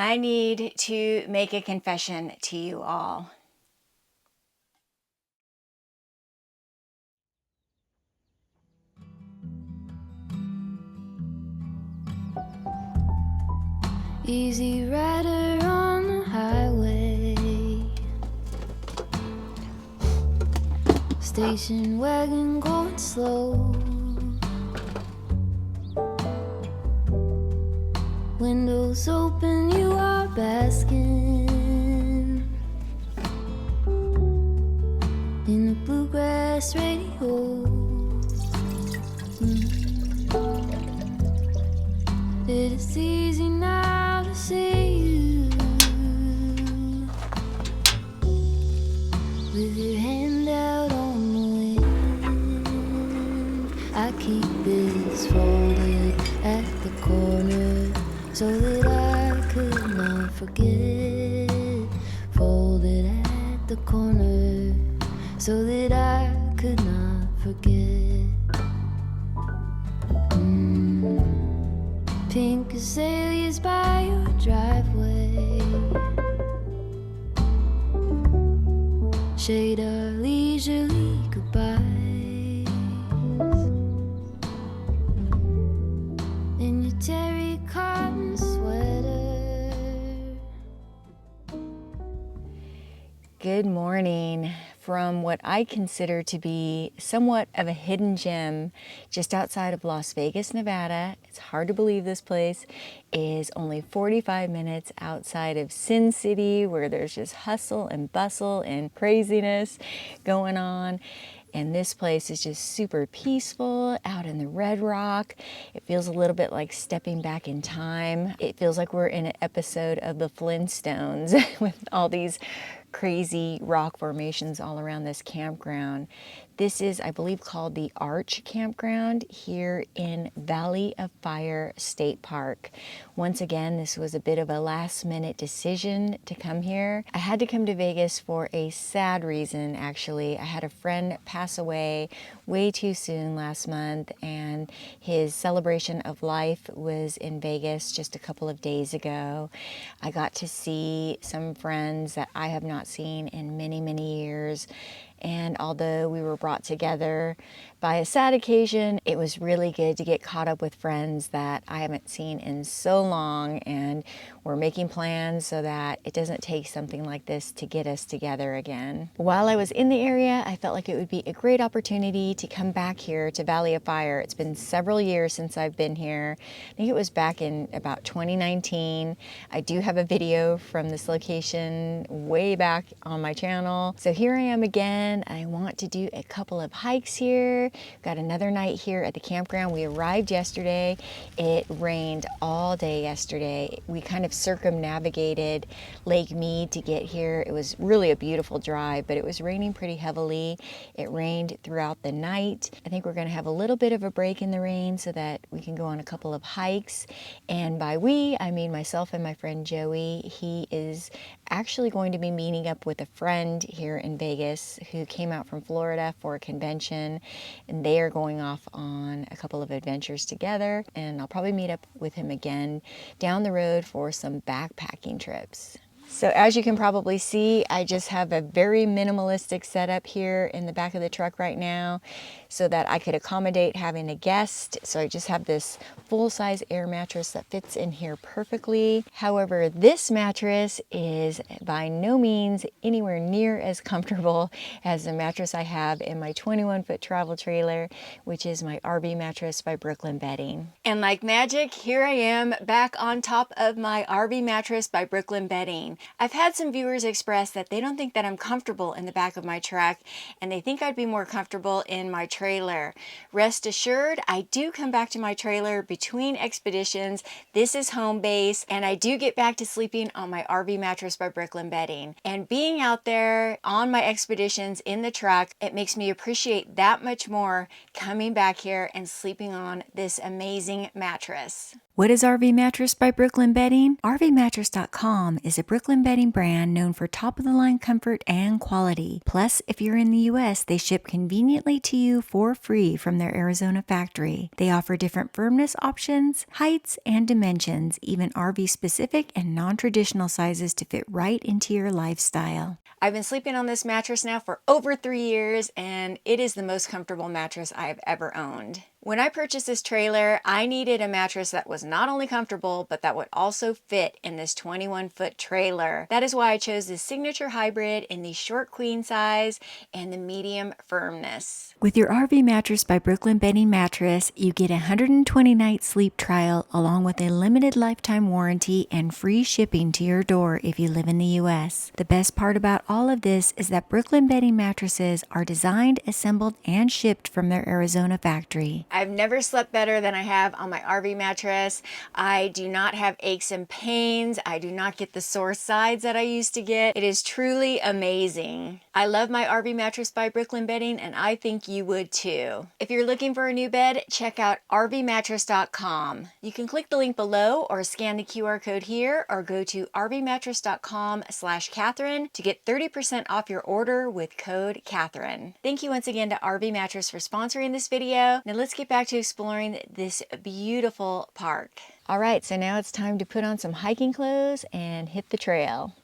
I need to make a confession to you all. Easy rider on the highway, station wagon going slow, windows open, you are basking in the bluegrass radio. It is easy now to see you with your hand out on the wind. I keep this folded at the corner so that I could not forget. Folded at the corner so that I could not forget. Pink azaleas by your driveway shade our leisurely goodbyes in your terry cotton sweater. Good morning from what I consider to be somewhat of a hidden gem just outside of Las Vegas, Nevada. It's hard to believe this place is only 45 minutes outside of Sin City, where there's just hustle and bustle and craziness going on. And this place is just super peaceful out in the Red Rock. It feels a little bit like stepping back in time. It feels like we're in an episode of the Flintstones with all these crazy rock formations all around this campground. This is, I believe, called the Arch Campground here in Valley of Fire State Park. Once again, this was a bit of a last-minute decision to come here. I had to come to Vegas for a sad reason, actually. I had a friend pass away way too soon last month, and his celebration of life was in Vegas just a couple of days ago. I got to see some friends that I have not seen in many, many years. And although we were brought together by a sad occasion, it was really good to get caught up with friends that I haven't seen in so long, and we're making plans so that it doesn't take something like this to get us together again. While I was in the area, I felt like it would be a great opportunity to come back here to Valley of Fire. It's been several years since I've been here. I think it was back in about 2019. I do have a video from this location way back on my channel. So here I am again. I want to do a couple of hikes here. Got another night here at the campground. We arrived yesterday. It rained all day yesterday. We kind of circumnavigated Lake Mead to get here. It was really a beautiful drive, but it was raining pretty heavily. It rained throughout the night. I think we're going to have a little bit of a break in the rain so that we can go on a couple of hikes. And by we, I mean myself and my friend Joey. He is actually going to be meeting up with a friend here in Vegas who came out from Florida for a convention, and they are going off on a couple of adventures together, and I'll probably meet up with him again down the road for some backpacking trips. So as you can probably see, I just have a very minimalistic setup here in the back of the truck right now so that I could accommodate having a guest. So I just have this full-size air mattress that fits in here perfectly. However, this mattress is by no means anywhere near as comfortable as the mattress I have in my 21-foot travel trailer, which is my RV mattress by Brooklyn Bedding. And like magic, here I am back on top of my RV mattress by Brooklyn Bedding. I've had some viewers express that they don't think that I'm comfortable in the back of my truck, and they think I'd be more comfortable in my trailer. Rest assured, I do come back to my trailer between expeditions. This is home base, and I do get back to sleeping on my RV mattress by Brooklyn Bedding. And being out there on my expeditions in the truck, it makes me appreciate that much more coming back here and sleeping on this amazing mattress. What is RV Mattress by Brooklyn Bedding? RVmattress.com is a Brooklyn Brooklyn bedding brand known for top-of-the-line comfort and quality. Plus, if you're in the U.S., they ship conveniently to you for free from their Arizona factory. They offer different firmness options, heights, and dimensions, even RV-specific and non-traditional sizes to fit right into your lifestyle. I've been sleeping on this mattress now for over 3 years, and it is the most comfortable mattress I have ever owned. When I purchased this trailer, I needed a mattress that was not only comfortable, but that would also fit in this 21-foot trailer. That is why I chose this signature hybrid in the short queen size and the medium firmness. With your RV mattress by Brooklyn Bedding Mattress, you get a 120-night sleep trial along with a limited lifetime warranty and free shipping to your door if you live in the U.S. The best part about all of this is that Brooklyn Bedding Mattresses are designed, assembled, and shipped from their Arizona factory. I've never slept better than I have on my RV mattress. I do not have aches and pains. I do not get the sore sides that I used to get. It is truly amazing. I love my RV mattress by Brooklyn Bedding, and I think you would too. If you're looking for a new bed, check out rvmattress.com. You can click the link below or scan the QR code here or go to rvmattress.com/Catherine to get 30% off your order with code Catherine. Thank you once again to RV Mattress for sponsoring this video. Now let's get back to exploring this beautiful park. All right, so now it's time to put on some hiking clothes and hit the trail.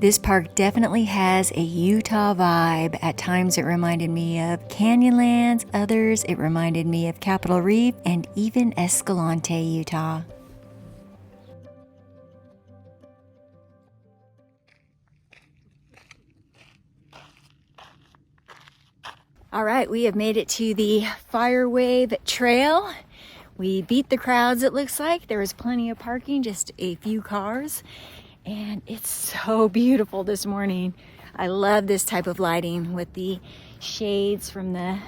This park definitely has a Utah vibe. At times it reminded me of Canyonlands, others it reminded me of Capitol Reef, and even Escalante, Utah. All right, we have made it to the Firewave Trail. We beat the crowds, it looks like. There was plenty of parking, just a few cars. And it's so beautiful this morning. I love this type of lighting with the shades from the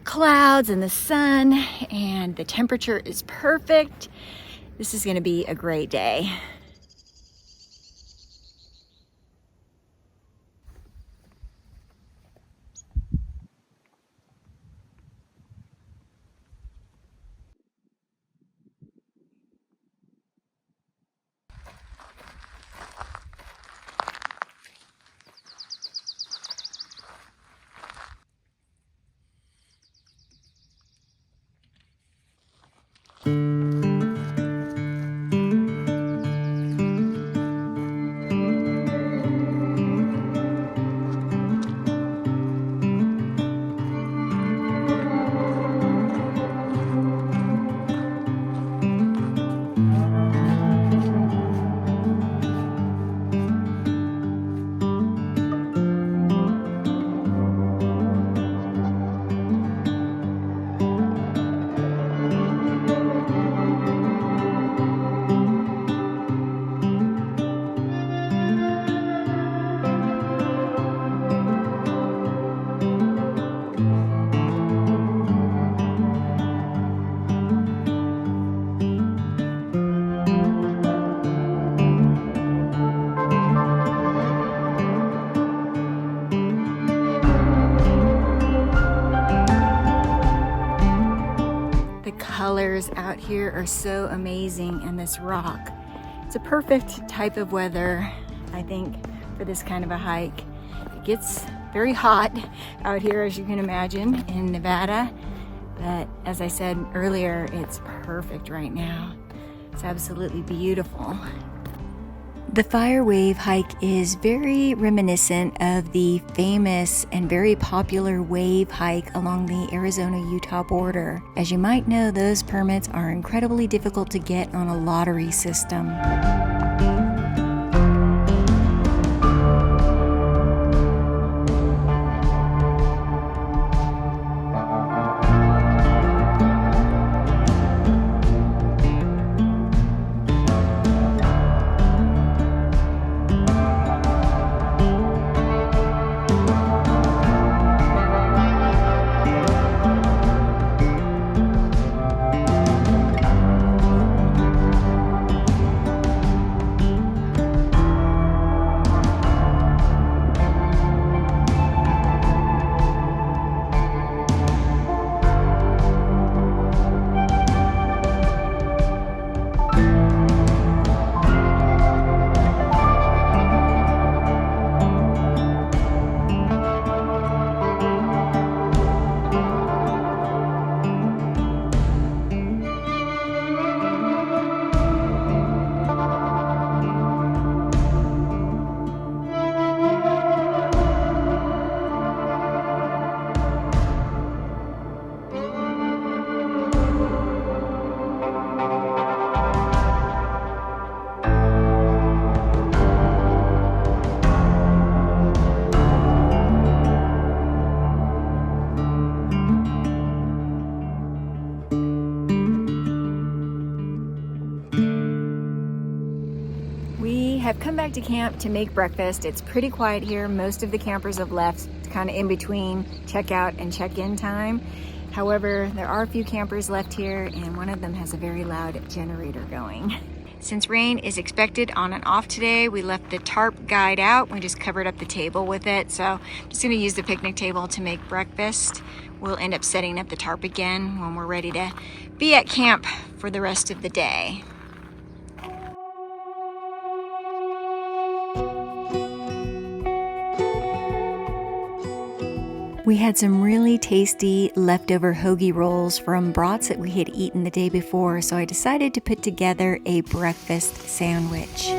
clouds and the sun, and the temperature is perfect. This is going to be a great day. Colors out here are so amazing, and this rock, it's a perfect type of weather, I think, for this kind of a hike. It gets very hot out here, as you can imagine, in Nevada, But as I said earlier, it's perfect right now. It's absolutely beautiful. The Fire Wave hike is very reminiscent of the famous and very popular wave hike along the Arizona-Utah border. As you might know, those permits are incredibly difficult to get on a lottery system. We have come back to camp to make breakfast. It's pretty quiet here. Most of the campers have left, kind of in between checkout and check-in time. However, there are a few campers left here, and one of them has a very loud generator going. Since rain is expected on and off today, we left the tarp guide out. We just covered up the table with it. So I'm just gonna use the picnic table to make breakfast. We'll end up setting up the tarp again when we're ready to be at camp for the rest of the day. We had some really tasty leftover hoagie rolls from brats that we had eaten the day before, so I decided to put together a breakfast sandwich.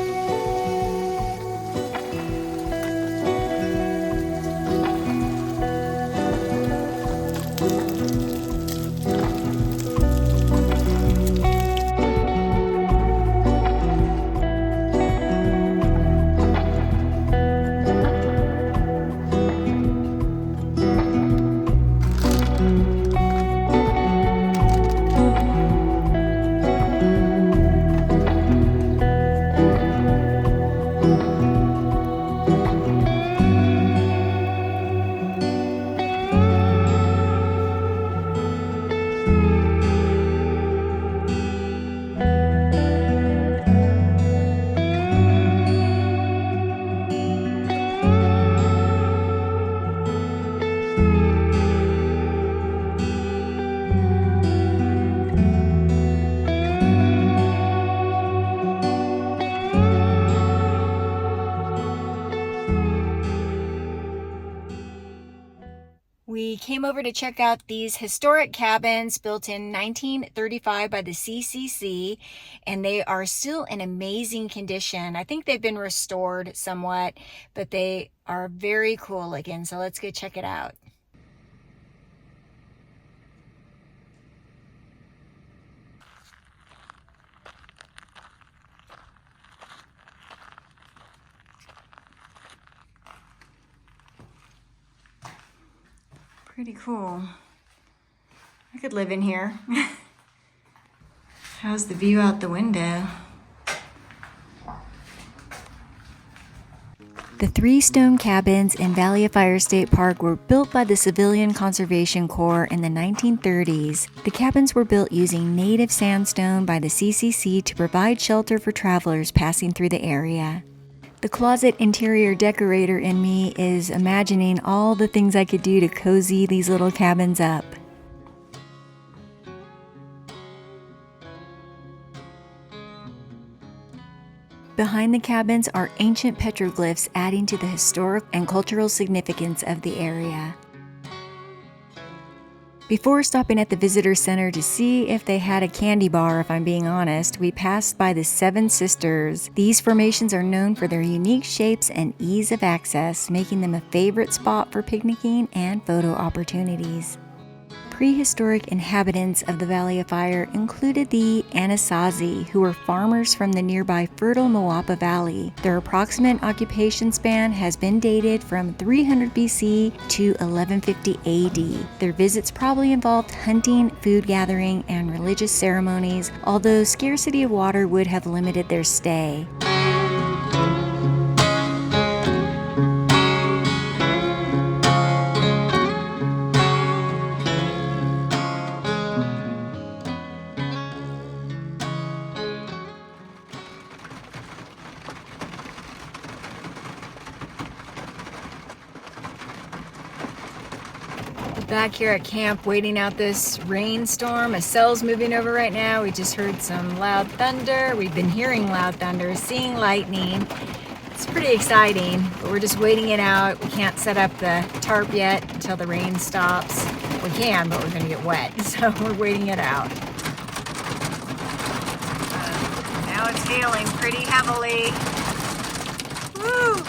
We came over to check out these historic cabins built in 1935 by the CCC, and they are still in amazing condition. I think they've been restored somewhat, but they are very cool looking. So let's go check it out. Pretty cool. I could live in here. How's the view out the window? The 3 stone cabins in Valley of Fire State Park were built by the Civilian Conservation Corps in the 1930s. The cabins were built using native sandstone by the CCC to provide shelter for travelers passing through the area. The closet interior decorator in me is imagining all the things I could do to cozy these little cabins up. Behind the cabins are ancient petroglyphs adding to the historic and cultural significance of the area. Before stopping at the visitor center to see if they had a candy bar, if I'm being honest, we passed by the Seven Sisters. These formations are known for their unique shapes and ease of access, making them a favorite spot for picnicking and photo opportunities. Prehistoric inhabitants of the Valley of Fire included the Anasazi, who were farmers from the nearby fertile Moapa Valley. Their approximate occupation span has been dated from 300 BC to 1150 AD. Their visits probably involved hunting, food gathering, and religious ceremonies, although scarcity of water would have limited their stay. Back here at camp waiting out this rainstorm. A cell's moving over right now. We just heard some loud thunder. We've been hearing loud thunder, seeing lightning. It's pretty exciting, but we're just waiting it out. We can't set up the tarp yet until the rain stops. We can, but we're gonna get wet, so we're waiting it out. Now it's hailing pretty heavily. Woo!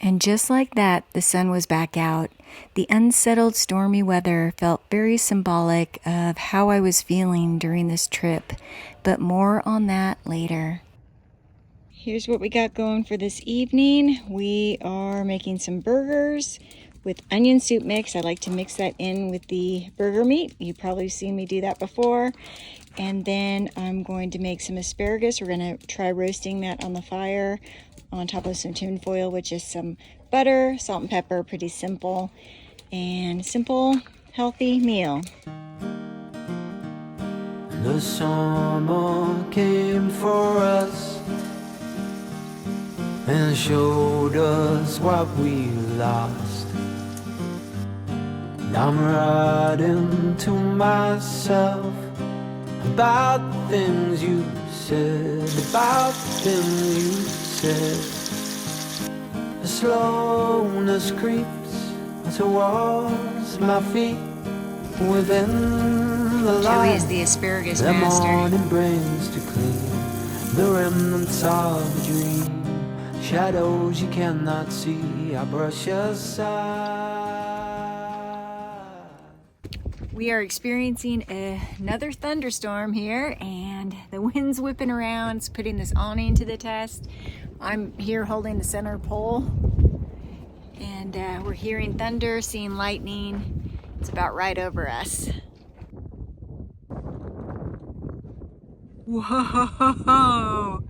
And just like that, the sun was back out. The unsettled, stormy weather felt very symbolic of how I was feeling during this trip, but more on that later. Here's what we got going for this evening. We are making some burgers with onion soup mix. I like to mix that in with the burger meat. You've probably seen me do that before. And then I'm going to make some asparagus. We're going to try roasting that on the fire on top of some tin foil with just some butter, salt and pepper. Pretty simple and simple, healthy meal. The summer came for us and showed us what we lost. And I'm writing to myself about the things you said, about the things you said. The slowness creeps towards my feet within the light. Joey is the asparagus the master. morning brings to clean the remnants of a dream. Shadows you cannot see, I brush aside. We are experiencing another thunderstorm here, and the wind's whipping around. It's putting this awning to the test. I'm here holding the center pole, and we're hearing thunder, seeing lightning. It's about right over us. Whoa!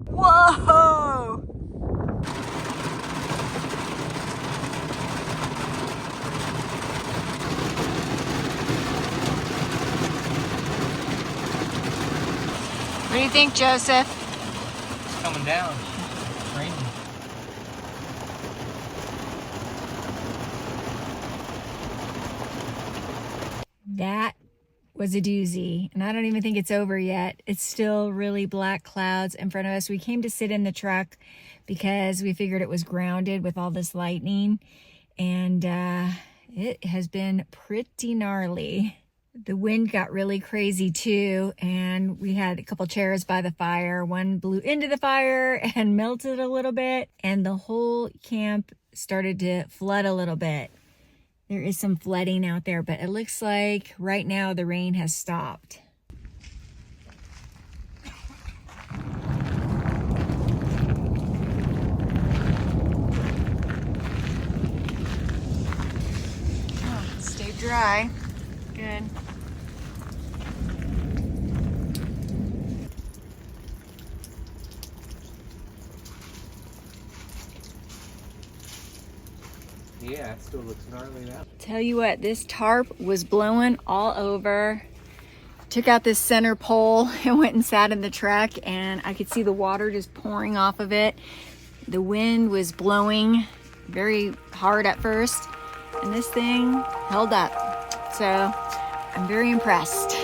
Whoa! What do you think, Joseph? It's coming down. It's raining. That was a doozy, and I don't even think it's over yet. It's still really black clouds in front of us. We came to sit in the truck because we figured it was grounded with all this lightning, and it has been pretty gnarly. The wind got really crazy too, and we had a couple chairs by the fire. One blew into the fire and melted a little bit, and the whole camp started to flood a little bit. There is some flooding out there, but it looks like right now the rain has stopped. Oh, stay dry. Good. Yeah, it still looks gnarly now. Tell you what, this tarp was blowing all over. Took out this center pole and went and sat in the truck, and I could see the water just pouring off of it. The wind was blowing very hard at first, and this thing held up. So I'm very impressed.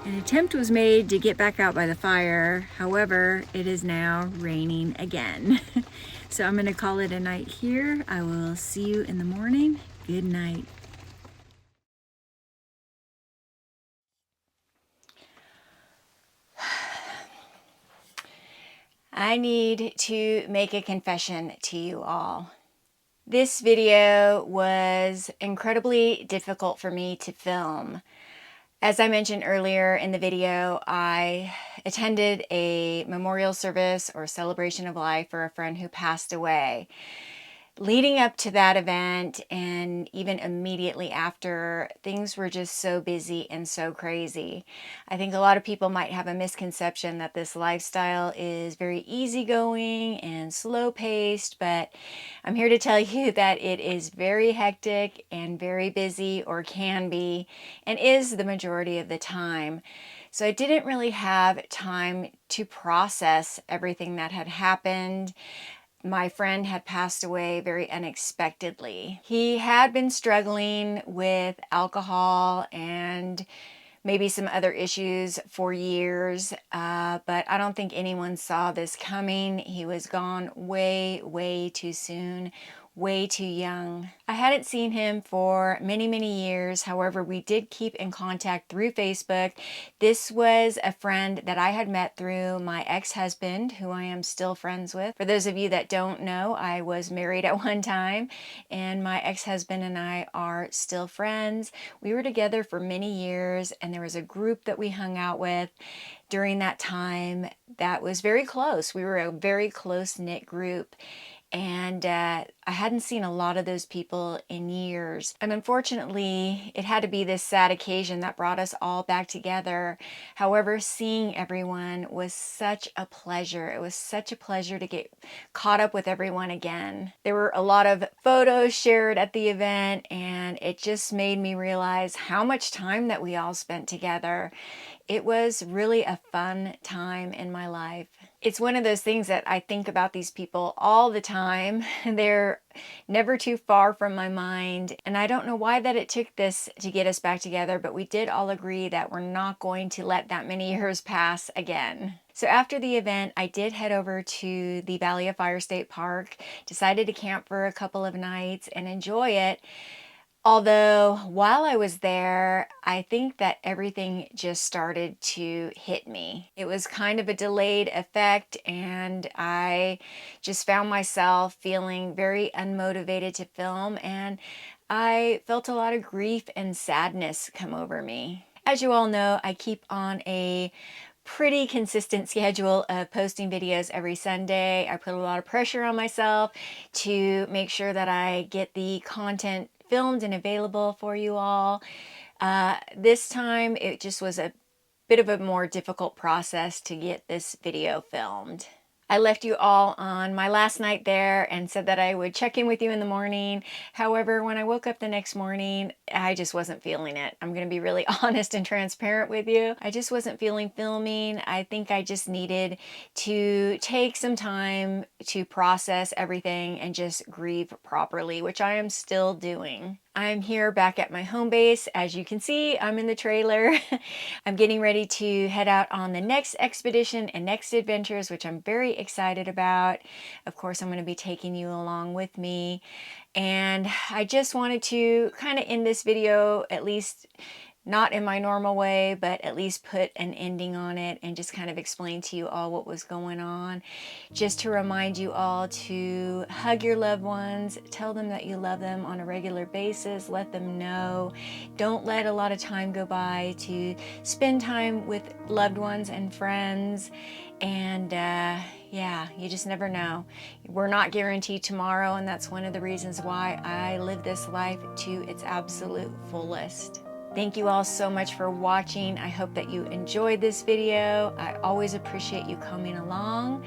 An attempt was made to get back out by the fire. However, it is now raining again. So I'm gonna call it a night here. I will see you in the morning. Good night. I need to make a confession to you all. This video was incredibly difficult for me to film. As I mentioned earlier in the video, I attended a memorial service or celebration of life for a friend who passed away. Leading up to that event and even immediately after, things were just so busy and so crazy. I think a lot of people might have a misconception that this lifestyle is very easygoing and slow-paced, but I'm here to tell you that it is very hectic and very busy, or can be, and is the majority of the time. So I didn't really have time to process everything that had happened. My friend had passed away very unexpectedly. He had been struggling with alcohol and maybe some other issues for years, but I don't think anyone saw this coming. He was gone way, way too soon, way too young. I hadn't seen him for many, many years. However, we did keep in contact through Facebook. This was a friend that I had met through my ex-husband, who I am still friends with. For those of you that don't know, I was married at one time, and my ex-husband and I are still friends. We were together for many years, and there was a group that we hung out with during that time that was very close. We were a very close-knit group. And I hadn't seen a lot of those people in years. And unfortunately, it had to be this sad occasion that brought us all back together. However, seeing everyone was such a pleasure. It was such a pleasure to get caught up with everyone again. There were a lot of photos shared at the event, and it just made me realize how much time that we all spent together. It was really a fun time in my life. It's one of those things that I think about these people all the time. They're never too far from my mind. And I don't know why that it took this to get us back together, but we did all agree that we're not going to let that many years pass again. So after the event, I did head over to the Valley of Fire State Park, decided to camp for a couple of nights and enjoy it. Although while I was there, I think that everything just started to hit me. It was kind of a delayed effect, and I just found myself feeling very unmotivated to film, and I felt a lot of grief and sadness come over me. As you all know, I keep on a pretty consistent schedule of posting videos every Sunday. I put a lot of pressure on myself to make sure that I get the content filmed and available for you all. This time it just was a bit of a more difficult process to get this video filmed. I left you all on my last night there and said that I would check in with you in the morning. However, when I woke up the next morning, I just wasn't feeling it. I'm going to be really honest and transparent with you. I just wasn't feeling filming. I think I just needed to take some time to process everything and just grieve properly, which I am still doing. I'm here back at my home base. As you can see, I'm in the trailer. I'm getting ready to head out on the next expedition and next adventures, which I'm very excited about. Of course, I'm going to be taking you along with me. And I just wanted to kind of end this video, at least not in my normal way, but at least put an ending on it and just kind of explain to you all what was going on. Just to remind you all to hug your loved ones, tell them that you love them on a regular basis, let them know. Don't let a lot of time go by to spend time with loved ones and friends. And yeah, you just never know. We're not guaranteed tomorrow, and that's one of the reasons why I live this life to its absolute fullest. Thank you all so much for watching. I hope that you enjoyed this video. I always appreciate you coming along,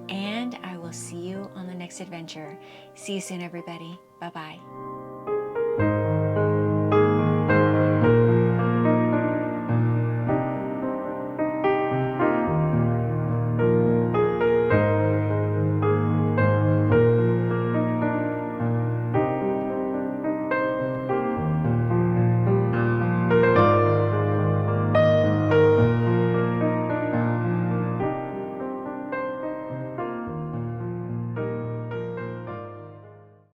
and I will see you on the next adventure. See you soon, everybody. Bye-bye.